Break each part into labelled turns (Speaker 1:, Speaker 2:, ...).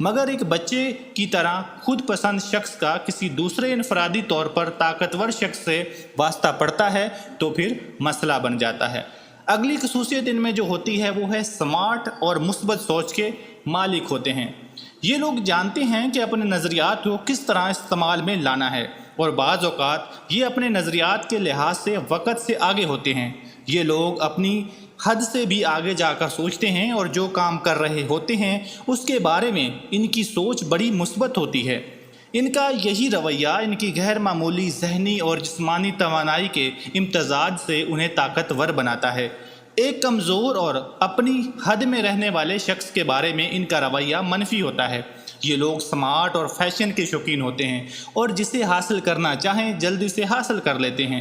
Speaker 1: مگر ایک بچے کی طرح خود پسند شخص کا کسی دوسرے انفرادی طور پر طاقتور شخص سے واسطہ پڑتا ہے تو پھر مسئلہ بن جاتا ہے۔ اگلی خصوصیت ان میں جو ہوتی ہے وہ ہے سمارٹ اور مثبت سوچ کے مالک ہوتے ہیں۔ یہ لوگ جانتے ہیں کہ اپنے نظریات کو کس طرح استعمال میں لانا ہے، اور بعض اوقات یہ اپنے نظریات کے لحاظ سے وقت سے آگے ہوتے ہیں۔ یہ لوگ اپنی حد سے بھی آگے جا کر سوچتے ہیں، اور جو کام کر رہے ہوتے ہیں اس کے بارے میں ان کی سوچ بڑی مثبت ہوتی ہے۔ ان کا یہی رویہ ان کی غیر معمولی ذہنی اور جسمانی توانائی کے امتزاج سے انہیں طاقتور بناتا ہے۔ ایک کمزور اور اپنی حد میں رہنے والے شخص کے بارے میں ان کا رویہ منفی ہوتا ہے۔ یہ لوگ سمارٹ اور فیشن کے شوقین ہوتے ہیں، اور جسے حاصل کرنا چاہیں جلدی سے حاصل کر لیتے ہیں۔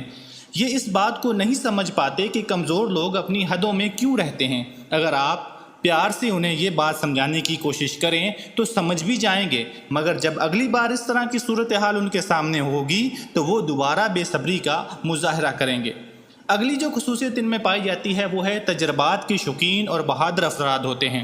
Speaker 1: یہ اس بات کو نہیں سمجھ پاتے کہ کمزور لوگ اپنی حدوں میں کیوں رہتے ہیں۔ اگر آپ پیار سے انہیں یہ بات سمجھانے کی کوشش کریں تو سمجھ بھی جائیں گے، مگر جب اگلی بار اس طرح کی صورتحال ان کے سامنے ہوگی تو وہ دوبارہ بے صبری کا مظاہرہ کریں گے۔ اگلی جو خصوصیت ان میں پائی جاتی ہے وہ ہے تجربات کے شوقین اور بہادر افراد ہوتے ہیں۔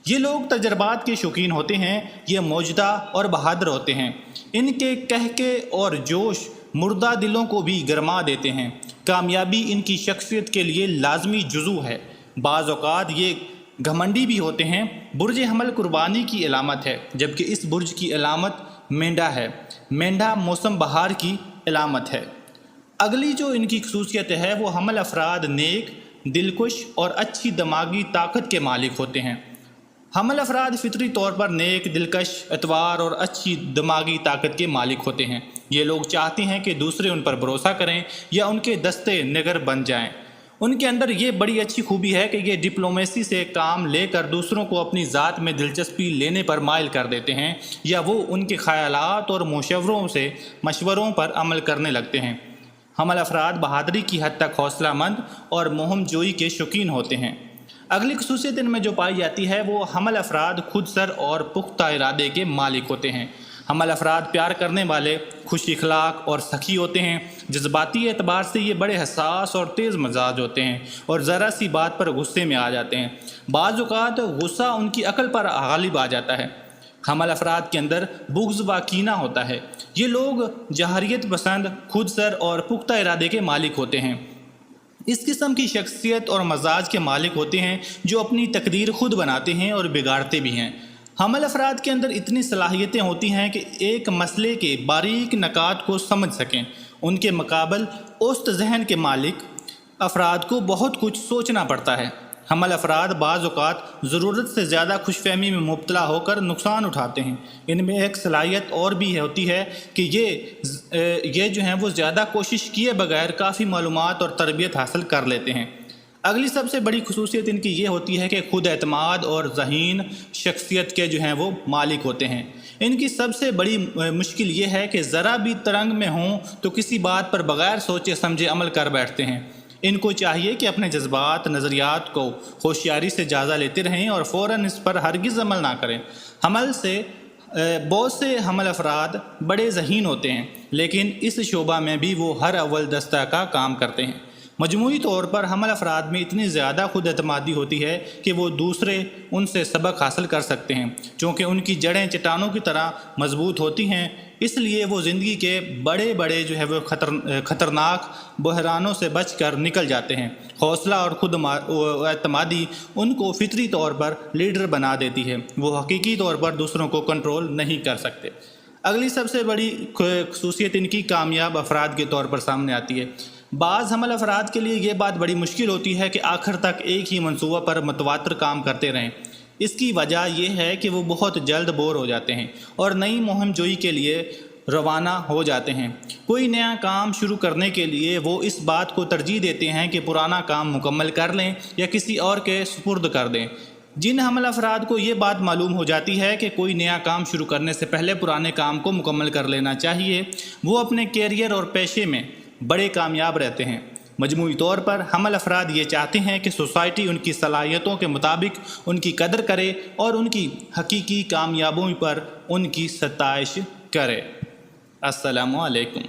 Speaker 1: یہ لوگ تجربات کے شوقین ہوتے ہیں، یہ موجودہ اور بہادر ہوتے ہیں۔ ان کے کہکے اور جوش مردہ دلوں کو بھی گرما دیتے ہیں۔ کامیابی ان کی شخصیت کے لیے لازمی جزو ہے۔ بعض اوقات یہ گھمنڈی بھی ہوتے ہیں۔ برج حمل قربانی کی علامت ہے، جبکہ اس برج کی علامت مینڈھا ہے۔ مینڈھا موسم بہار کی علامت ہے۔ اگلی جو ان کی خصوصیت ہے وہ حمل افراد نیک، دلکش اور اچھی دماغی طاقت کے مالک ہوتے ہیں۔ حمل افراد فطری طور پر نیک، دلکش، اتوار اور اچھی دماغی طاقت کے مالک ہوتے ہیں۔ یہ لوگ چاہتے ہیں کہ دوسرے ان پر بھروسہ کریں یا ان کے دستے نگر بن جائیں۔ ان کے اندر یہ بڑی اچھی خوبی ہے کہ یہ ڈپلومیسی سے کام لے کر دوسروں کو اپنی ذات میں دلچسپی لینے پر مائل کر دیتے ہیں، یا وہ ان کے خیالات اور مشوروں پر عمل کرنے لگتے ہیں۔ حمل افراد بہادری کی حد تک حوصلہ مند اور مہم جوئی کے شوقین ہوتے ہیں۔ اگلی خصوصیت ان میں جو پائی جاتی ہے وہ حمل افراد خود سر اور پختہ ارادے کے مالک ہوتے ہیں۔ حمل افراد پیار کرنے والے، خوش اخلاق اور سخی ہوتے ہیں۔ جذباتی اعتبار سے یہ بڑے حساس اور تیز مزاج ہوتے ہیں، اور ذرا سی بات پر غصے میں آ جاتے ہیں۔ بعض اوقات غصہ ان کی عقل پر غالب آ جاتا ہے۔ حمل افراد کے اندر بغض و کینہ ہوتا ہے۔ یہ لوگ جہریت پسند، خود سر اور پختہ ارادے کے مالک ہوتے ہیں۔ اس قسم کی شخصیت اور مزاج کے مالک ہوتے ہیں جو اپنی تقدیر خود بناتے ہیں اور بگاڑتے بھی ہیں۔ حمل افراد کے اندر اتنی صلاحیتیں ہوتی ہیں کہ ایک مسئلے کے باریک نکات کو سمجھ سکیں۔ ان کے مقابل اوسط ذہن کے مالک افراد کو بہت کچھ سوچنا پڑتا ہے۔ حمل افراد بعض اوقات ضرورت سے زیادہ خوش فہمی میں مبتلا ہو کر نقصان اٹھاتے ہیں۔ ان میں ایک صلاحیت اور بھی ہوتی ہے کہ یہ جو ہیں وہ زیادہ کوشش کیے بغیر کافی معلومات اور تربیت حاصل کر لیتے ہیں۔ اگلی سب سے بڑی خصوصیت ان کی یہ ہوتی ہے کہ خود اعتماد اور ذہین شخصیت کے جو ہیں وہ مالک ہوتے ہیں۔ ان کی سب سے بڑی مشکل یہ ہے کہ ذرا بھی ترنگ میں ہوں تو کسی بات پر بغیر سوچے سمجھے عمل کر بیٹھتے ہیں۔ ان کو چاہیے کہ اپنے جذبات، نظریات کو ہوشیاری سے جائزہ لیتے رہیں اور فوراً اس پر ہرگز عمل نہ کریں۔ بہت سے حمل افراد بڑے ذہین ہوتے ہیں، لیکن اس شعبہ میں بھی وہ ہر اول دستہ کا کام کرتے ہیں۔ مجموعی طور پر حمل افراد میں اتنی زیادہ خود اعتمادی ہوتی ہے کہ وہ دوسرے ان سے سبق حاصل کر سکتے ہیں، چونکہ ان کی جڑیں چٹانوں کی طرح مضبوط ہوتی ہیں۔ اس لیے وہ زندگی کے بڑے جو ہے وہ خطرناک بحرانوں سے بچ کر نکل جاتے ہیں۔ حوصلہ اور خود اعتمادی ان کو فطری طور پر لیڈر بنا دیتی ہے۔ وہ حقیقی طور پر دوسروں کو کنٹرول نہیں کر سکتے۔ اگلی سب سے بڑی خصوصیت ان کی کامیاب افراد کے طور پر سامنے آتی ہے۔ بعض حمل افراد کے لیے یہ بات بڑی مشکل ہوتی ہے کہ آخر تک ایک ہی منصوبہ پر متواتر کام کرتے رہیں۔ اس کی وجہ یہ ہے کہ وہ بہت جلد بور ہو جاتے ہیں اور نئی مہم جوئی کے لیے روانہ ہو جاتے ہیں۔ کوئی نیا کام شروع کرنے کے لیے وہ اس بات کو ترجیح دیتے ہیں کہ پرانا کام مکمل کر لیں یا کسی اور کے سپرد کر دیں۔ جن حمل افراد کو یہ بات معلوم ہو جاتی ہے کہ کوئی نیا کام شروع کرنے سے پہلے پرانے کام کو مکمل کر لینا چاہیے، وہ اپنے کیریئر اور پیشے میں بڑے کامیاب رہتے ہیں۔ مجموعی طور پر حمل افراد یہ چاہتے ہیں کہ سوسائٹی ان کی صلاحیتوں کے مطابق ان کی قدر کرے اور ان کی حقیقی کامیابیوں پر ان کی ستائش کرے۔ السلام علیکم۔